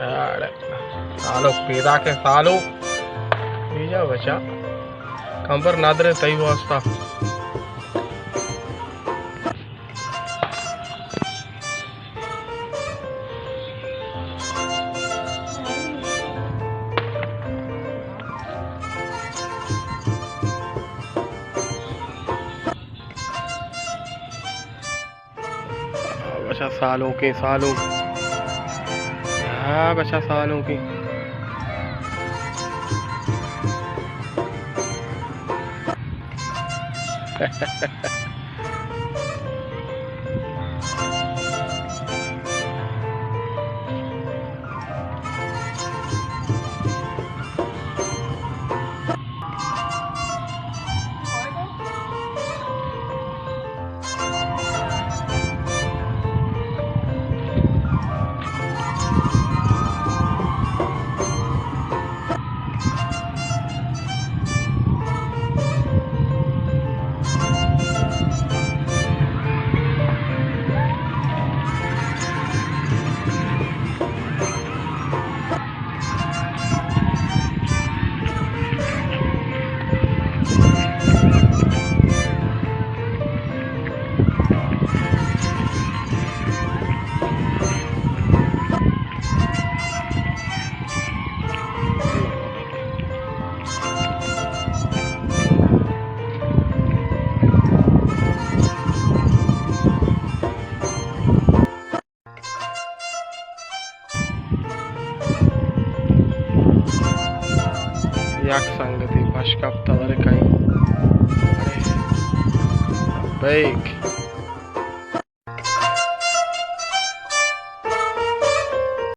यार सालो पैदा के सालो बीजा बचा कंबर नादरे तई वास्ता बचा सालों के सालों हाँ बचा सालों की याक सांगते पाच कापतावर काही अरे बैक